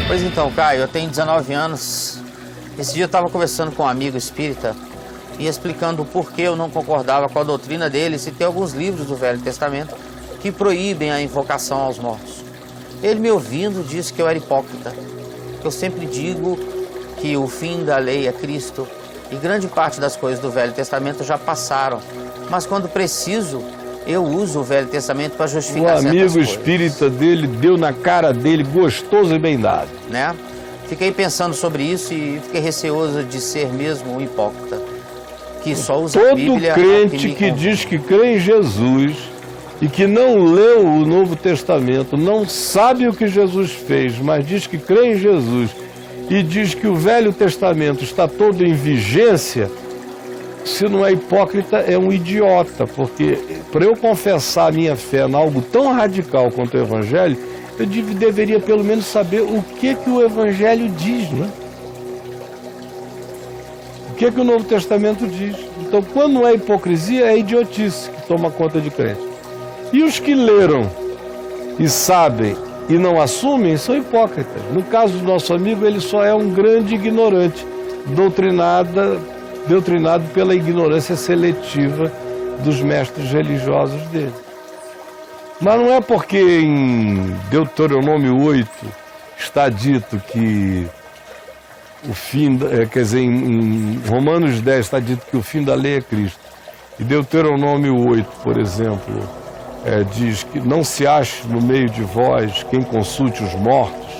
Pois então, Caio, eu tenho 19 anos. Esse dia eu estava conversando com um amigo espírita e explicando o porquê eu não concordava com a doutrina dele, se tem alguns livros do Velho Testamento que proíbem a invocação aos mortos. Ele, me ouvindo, disse que eu era hipócrita. Eu sempre digo que o fim da lei é Cristo e grande parte das coisas do Velho Testamento já passaram. Mas quando preciso, eu uso o Velho Testamento para justificar certas coisas. O amigo espírita dele deu na cara dele, gostoso e bem dado. Né? Fiquei pensando sobre isso e fiquei receoso de ser mesmo um hipócrita, que só usa a Bíblia. Todo crente que diz que crê em Jesus e que não leu o Novo Testamento, não sabe o que Jesus fez, mas diz que crê em Jesus e diz que o Velho Testamento está todo em vigência, se não é hipócrita, é um idiota, porque para eu confessar a minha fé em algo tão radical quanto o Evangelho, eu deveria pelo menos saber o que o Evangelho diz, né? O que o Novo Testamento diz. Então, quando não é hipocrisia, é idiotice que toma conta de crente. E os que leram e sabem e não assumem são hipócritas. No caso do nosso amigo, ele só é um grande ignorante, doutrinado pela ignorância seletiva dos mestres religiosos dele. Mas não é porque em Deuteronômio 8 está dito que o fim, quer dizer, em Romanos 10 está dito que o fim da lei é Cristo. E Deuteronômio 8, por exemplo, diz que não se ache no meio de vós quem consulte os mortos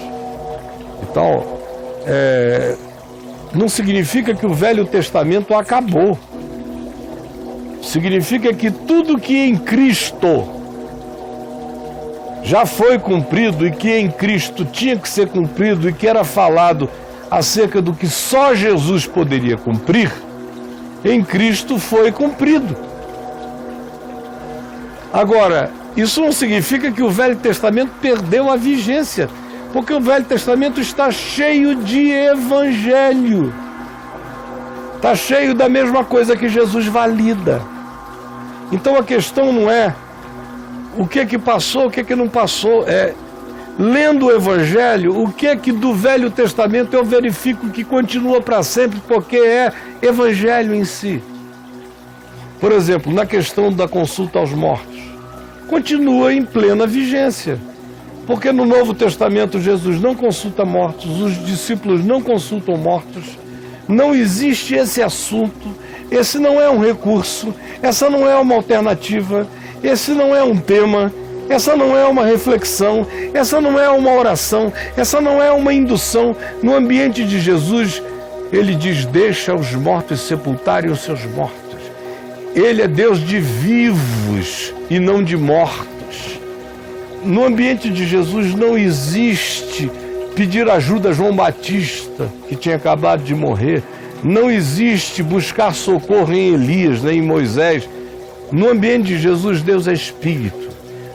e tal. Não significa que o Velho Testamento acabou. Significa que tudo que em Cristo já foi cumprido e que em Cristo tinha que ser cumprido e que era falado acerca do que só Jesus poderia cumprir, em Cristo foi cumprido. Agora, isso não significa que o Velho Testamento perdeu a vigência, porque o Velho Testamento está cheio de evangelho. Está cheio da mesma coisa que Jesus valida. Então a questão não é o que passou, o que não passou. Lendo o Evangelho, o que do Velho Testamento eu verifico que continua para sempre, porque é Evangelho em si. Por exemplo, na questão da consulta aos mortos, continua em plena vigência. Porque no Novo Testamento Jesus não consulta mortos, os discípulos não consultam mortos, não existe esse assunto, esse não é um recurso, essa não é uma alternativa, esse não é um tema, essa não é uma reflexão, essa não é uma oração, essa não é uma indução. No ambiente de Jesus, ele diz: deixa os mortos sepultarem os seus mortos. Ele é Deus de vivos e não de mortos. No ambiente de Jesus não existe pedir ajuda a João Batista, que tinha acabado de morrer. Não existe buscar socorro em Elias, nem em Moisés. No ambiente de Jesus, Deus é Espírito.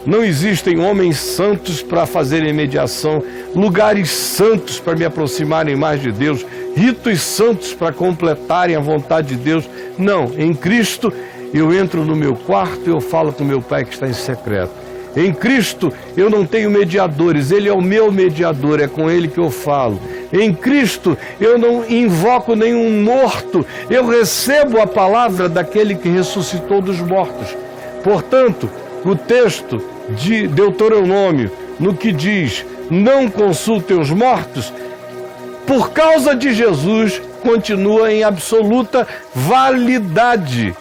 Não existem homens santos para fazerem mediação, lugares santos para me aproximarem mais de Deus, ritos santos para completarem a vontade de Deus. Não, em Cristo eu entro no meu quarto e eu falo com meu Pai que está em secreto. Em Cristo eu não tenho mediadores, Ele é o meu mediador, é com Ele que eu falo. Em Cristo eu não invoco nenhum morto, eu recebo a palavra daquele que ressuscitou dos mortos. Portanto, o texto de Deuteronômio, no que diz, não consultem os mortos, por causa de Jesus, continua em absoluta validade.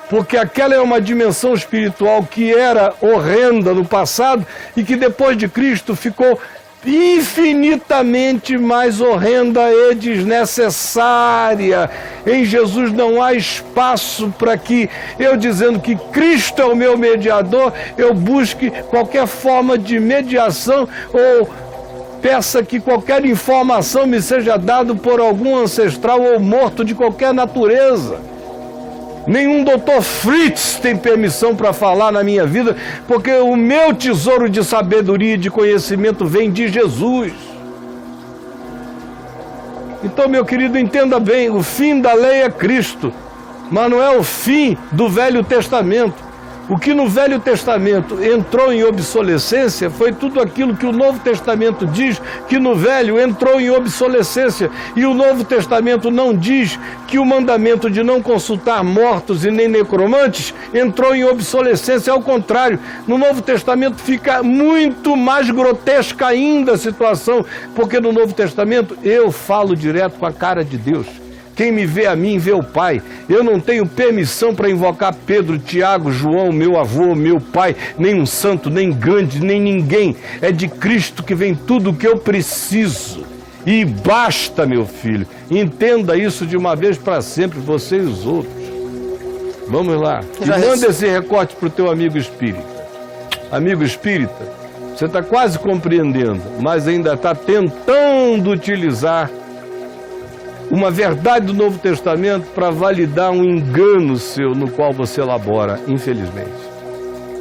Porque aquela é uma dimensão espiritual que era horrenda no passado e que depois de Cristo ficou infinitamente mais horrenda e desnecessária. Em Jesus não há espaço para que eu, dizendo que Cristo é o meu mediador, eu busque qualquer forma de mediação ou peça que qualquer informação me seja dada por algum ancestral ou morto de qualquer natureza. Nenhum doutor Fritz tem permissão para falar na minha vida, porque o meu tesouro de sabedoria e de conhecimento vem de Jesus. Então, meu querido, entenda bem, o fim da lei é Cristo, mas não é o fim do Velho Testamento. O que no Velho Testamento entrou em obsolescência foi tudo aquilo que o Novo Testamento diz que no Velho entrou em obsolescência. E o Novo Testamento não diz que o mandamento de não consultar mortos e nem necromantes entrou em obsolescência. Ao contrário, no Novo Testamento fica muito mais grotesca ainda a situação, porque no Novo Testamento eu falo direto com a cara de Deus. Quem me vê a mim, vê o Pai. Eu não tenho permissão para invocar Pedro, Tiago, João, meu avô, meu pai, nem um santo, nem grande, nem ninguém. É de Cristo que vem tudo o que eu preciso. E basta, meu filho. Entenda isso de uma vez para sempre, você e os outros. Vamos lá. E manda esse recorte para o teu amigo espírita. Amigo espírita, você está quase compreendendo, mas ainda está tentando utilizar uma verdade do Novo Testamento para validar um engano seu no qual você elabora, infelizmente.